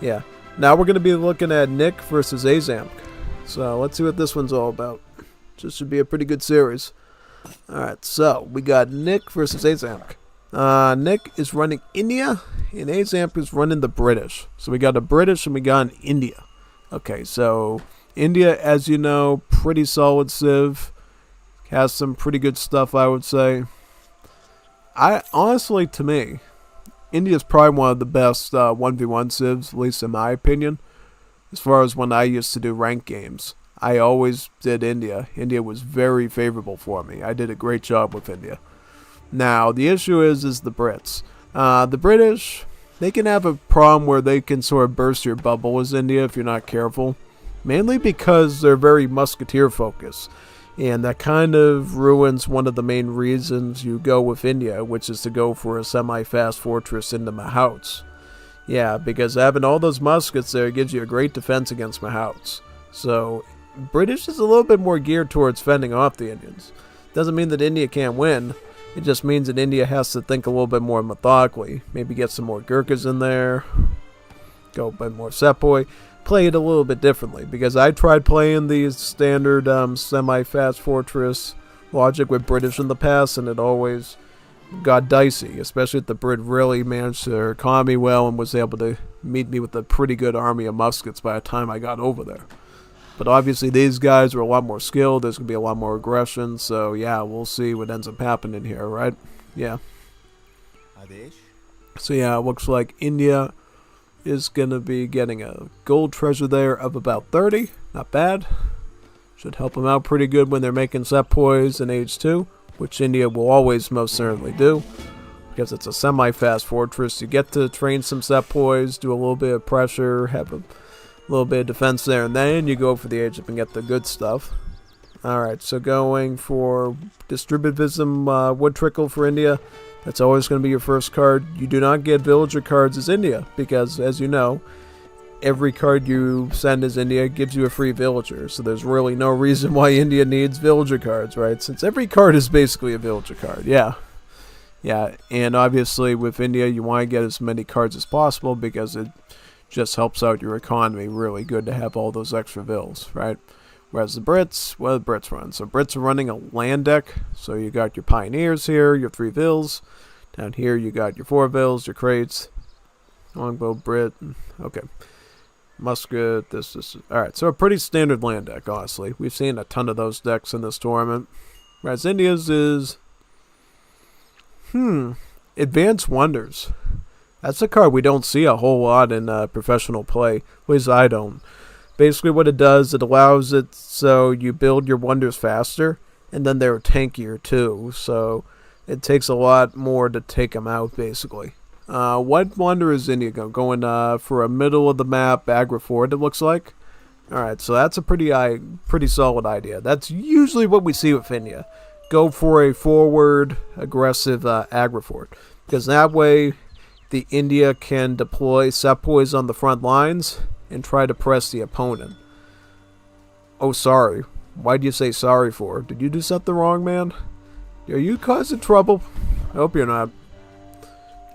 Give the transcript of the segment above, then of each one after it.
Yeah. Now we're going to be looking at Nick versus Aizamk. So let's see what this one's all about. This should be a pretty good series. Alright, so we got Nick versus Aizamk. Nick is running India, and Aizamk is running the British. So we got a British and we got an India. Okay, so India, as you know, pretty solid civ. Has some pretty good stuff, I would say. Honestly, to me, India's probably one of the best 1v1 civs, at least in my opinion. As far as when I used to do ranked games, I always did India. India was very favorable for me. I did a great job with India. Now, the issue is the Brits. The British, they can have a problem where they can sort of burst your bubble as India if you're not careful. Mainly because they're very musketeer focused. And that kind of ruins one of the main reasons you go with India, which is to go for a semi-fast fortress into Mahouts. Yeah, because having all those muskets there gives you a great defense against Mahouts. So, British is a little bit more geared towards fending off the Indians. Doesn't mean that India can't win. It just means that India has to think a little bit more methodically. Maybe get some more Gurkhas in there. Go a bit more Sepoy. Play it a little bit differently, because I tried playing the standard semi-fast fortress logic with British in the past, and it always got dicey, especially if the Brit really managed to calm me well and was able to meet me with a pretty good army of muskets by the time I got over there. But obviously these guys are a lot more skilled, there's going to be a lot more aggression, so yeah, we'll see what ends up happening here, right? Yeah. So yeah, it looks like India is going to be getting a gold treasure there of about 30. Not bad. Should help them out pretty good when they're making Sepoys in Age 2, which India will always most certainly do, because it's a semi-fast fortress. You get to train some Sepoys, do a little bit of pressure, have a little bit of defense there, and then you go for the Age Up and get the good stuff. Alright, so going for Distributivism Wood Trickle for India. That's always going to be your first card. You do not get villager cards as India, because, as you know, every card you send as India gives you a free villager. So there's really no reason why India needs villager cards, right? Since every card is basically a villager card, yeah. Yeah, and obviously with India, you want to get as many cards as possible, because it just helps out your economy really good to have all those extra vills, right? Whereas the Brits, what do the Brits run? So Brits are running a land deck. So you got your Pioneers here, your 3 vills. Down here you got your 4 vills, your crates. Longbow, Brit. Okay. Musket, this. Alright, so a pretty standard land deck, honestly. We've seen a ton of those decks in this tournament. Whereas India's is... Advanced Wonders. That's a card we don't see a whole lot in professional play. At least I don't. Basically what it does, it allows it so you build your wonders faster, and then they're tankier too, so it takes a lot more to take them out, basically. What wonder is India going for a middle of the map Agra Fort, it looks like? Alright, so that's a pretty solid idea. That's usually what we see with India. Go for a forward, aggressive Agra Fort, because that way the India can deploy Sepoys on the front lines and try to press the opponent. Oh, sorry. Why'd you say sorry for? Did you do something wrong, man? Are you causing trouble? I hope you're not.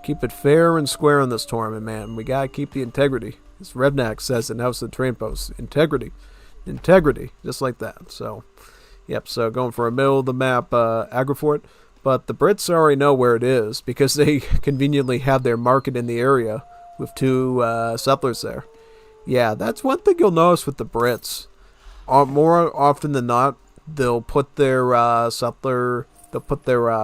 Keep it fair and square in this tournament, man. We gotta keep the integrity. As Revnak says in House of the Train Post. Integrity. Integrity. Just like that. So, yep, so going for a middle of the map Agrafort. But the Brits already know where it is, because they conveniently have their market in the area with 2 settlers there. Yeah, that's one thing you'll notice with the Brits. More often than not, they'll put their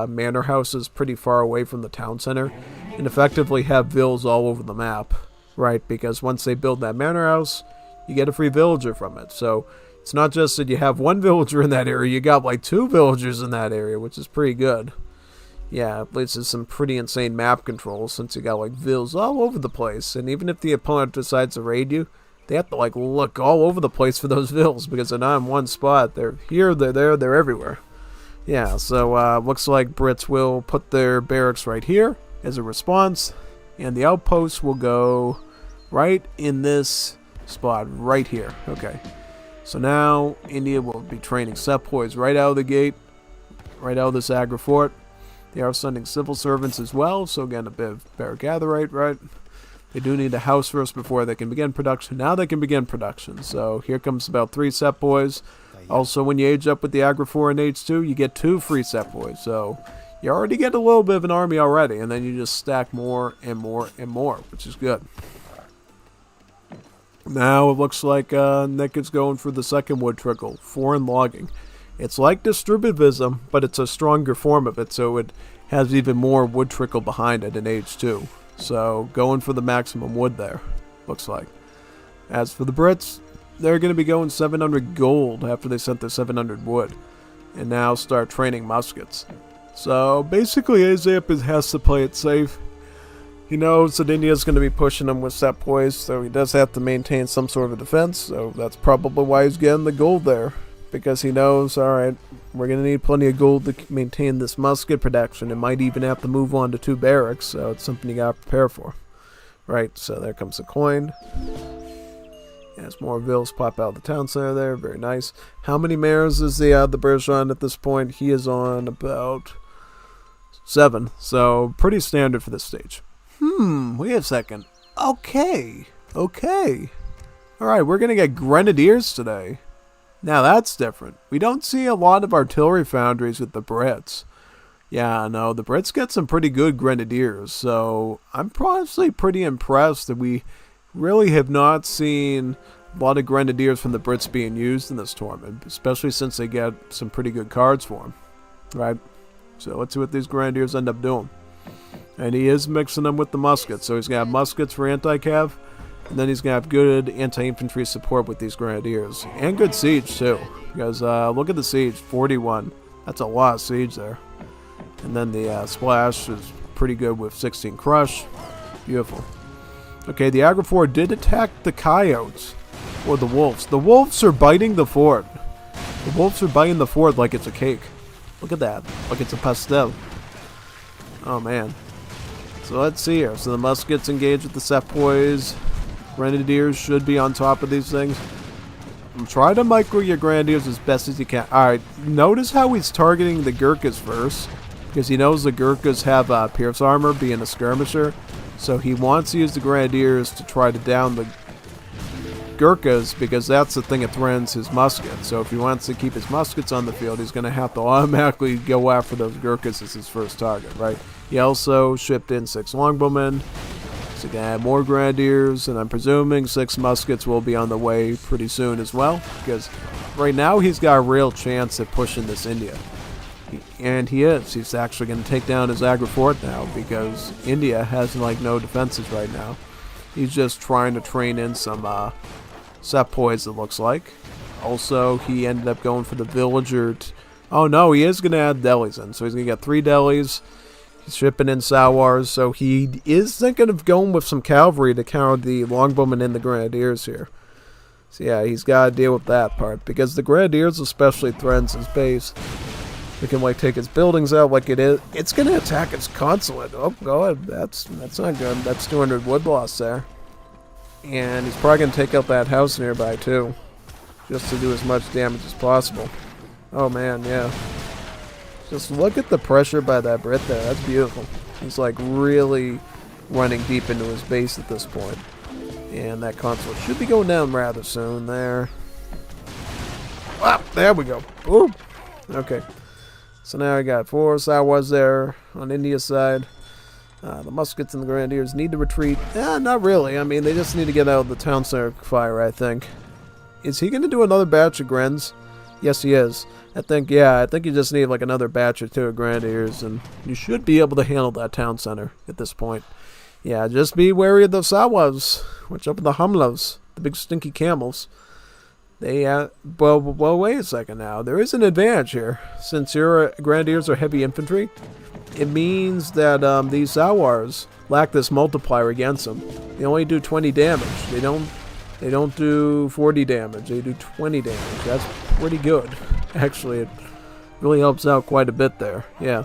manor houses pretty far away from the town center, and effectively have villas all over the map, right? Because once they build that manor house, you get a free villager from it. So it's not just that you have 1 villager in that area, you got like 2 villagers in that area, which is pretty good. Yeah, it leads to some pretty insane map control, since you got like vills all over the place, and even if the opponent decides to raid you, they have to like look all over the place for those vills, because they're not in one spot. They're here, they're there, they're everywhere. Yeah, so looks like Brits will put their barracks right here as a response, and the outposts will go right in this spot right here. Okay, so now India will be training Sepoys right out of the gate, right out of this Agra Fort. They are sending civil servants as well, so again, a bit of Baragatherite, right? They do need a house first before they can begin production. Now they can begin production. So here comes about 3 set boys. Also, when you age up with the Agra-4 and H2, you get 2 free set boys. So you already get a little bit of an army already, and then you just stack more and more and more, which is good. Now it looks like Nick is going for the second wood trickle, foreign logging. It's like distributivism, but it's a stronger form of it, so it has even more wood trickle behind it in H2. So going for the maximum wood there, looks like. As for the Brits, they're going to be going 700 gold after they sent their 700 wood, and now start training muskets. So basically Aizamk has to play it safe. He knows that India's going to be pushing him with set boys, so he does have to maintain some sort of defense, so that's probably why he's getting the gold there. Because he knows, alright, we're going to need plenty of gold to maintain this musket production. It might even have to move on to 2 barracks, so it's something you got to prepare for. Right, so there comes the coin. As more villas pop out of the town center there, very nice. How many mares is the British on at this point? He is on about 7, so pretty standard for this stage. Wait a second. Okay. Alright, we're going to get grenadiers today. Now that's different. We don't see a lot of artillery foundries with the Brits. Yeah, no, the Brits get some pretty good grenadiers, so I'm honestly pretty impressed that we really have not seen a lot of grenadiers from the Brits being used in this tournament, especially since they get some pretty good cards for them. Right? So let's see what these grenadiers end up doing. And he is mixing them with the muskets, so he's going to have muskets for anti-cav, and then he's going to have good anti-infantry support with these grenadiers. And good siege, too. Because, look at the siege, 41. That's a lot of siege there. And then the splash is pretty good with 16 crush. Beautiful. Okay, the Agra-4 did attack the coyotes. Or the wolves. The wolves are biting the fort. The wolves are biting the fort like it's a cake. Look at that. Like it's a pastel. Oh, man. So let's see here. So the muskets engage with the sepoys. Grenadiers should be on top of these things. Try to micro your grenadiers as best as you can. Alright, notice how he's targeting the Gurkhas first. Because he knows the Gurkhas have Pierce armor, being a skirmisher. So he wants to use the grenadiers to try to down the Gurkhas, because that's the thing that threatens his muskets. So if he wants to keep his muskets on the field, he's going to have to automatically go after those Gurkhas as his first target, right? He also shipped in 6 longbowmen. So he's going to have more grenadiers, and I'm presuming 6 muskets will be on the way pretty soon as well, because right now he's got a real chance at pushing this India. And he is. He's actually going to take down his Agra fort now, because India has like no defenses right now. He's just trying to train in some sepoys, it looks like. Also, he ended up going for the villager. Oh no, he is going to add delis in. So he's going to get 3 delis. He's shipping in sawars. So he is thinking of going with some cavalry to counter the longbowmen and the grenadiers here. So yeah, he's got to deal with that part, because the grenadiers especially threatens his base. We can like take his buildings out like it is. It's gonna attack his consulate. Oh god, that's not good. That's 200 wood loss there. And he's probably gonna take out that house nearby too, just to do as much damage as possible. Oh man, yeah. Just look at the pressure by that Brit there. That's beautiful. He's like really running deep into his base at this point. And that consulate should be going down rather soon there. Ah, there we go. Boom. Okay. So now I got 4 sawars there on India's side. The muskets and the grenadiers need to retreat. Not really. I mean, they just need to get out of the town center fire, I think. Is he going to do another batch of Grens? Yes, he is. I think you just need like another batch or 2 of grenadiers, and you should be able to handle that town center at this point. Yeah, just be wary of the sawars. Watch out for the humlas, the big stinky camels. They, well, wait a second now. There is an advantage here. Since your grenadiers are heavy infantry, it means that these sawars lack this multiplier against them. They only do 20 damage. They don't do 40 damage. They do 20 damage. That's pretty good. Actually, it really helps out quite a bit there. Yeah.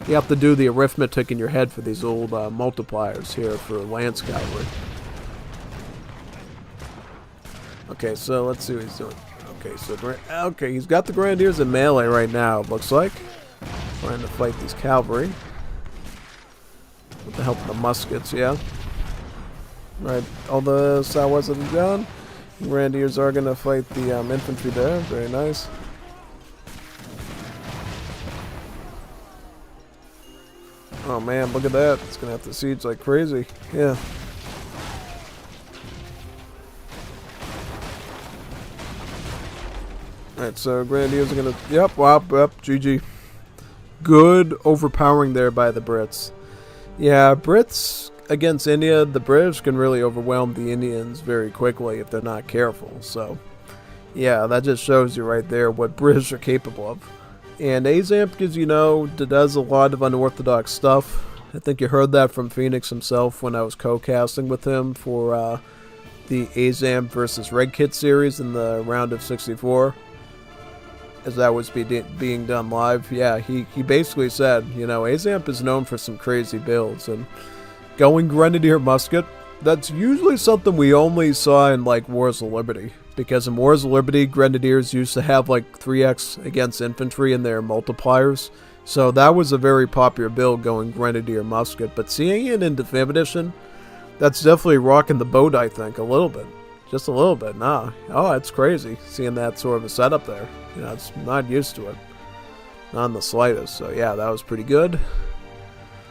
You have to do the arithmetic in your head for these old multipliers here for Lance Cavalry. Okay, so let's see what he's doing. Okay, he's got the grenadiers in melee right now, it looks like. Trying to fight these cavalry. With the help of the muskets, yeah. Right, all the Southwest of the John. Grenadiers are going to fight the infantry there. Very nice. Oh man, look at that. It's going to have to siege like crazy. Yeah. Alright, so Grenadiers are going to... Yep, wow, yep, GG. Good overpowering there by the Brits. Yeah, Brits against India, the British can really overwhelm the Indians very quickly if they're not careful. So, yeah, that just shows you right there what British are capable of. And Aizamk, as you know, does a lot of unorthodox stuff. I think you heard that from Phoenix himself when I was co-casting with him for the Aizamk versus Red Kit series in the round of 64. As that was being done live, yeah, he basically said, you know, Aizamk is known for some crazy builds, and going Grenadier Musket, that's usually something we only saw in, like, Wars of Liberty. Because in Wars of Liberty, Grenadiers used to have, like, 3x against infantry in their multipliers. So that was a very popular build, going Grenadier Musket. But seeing it in Definitive Edition, that's definitely rocking the boat, I think, a little bit. Just a little bit, nah. Oh, it's crazy, seeing that sort of a setup there. You know, it's not used to it. Not in the slightest. So, yeah, that was pretty good.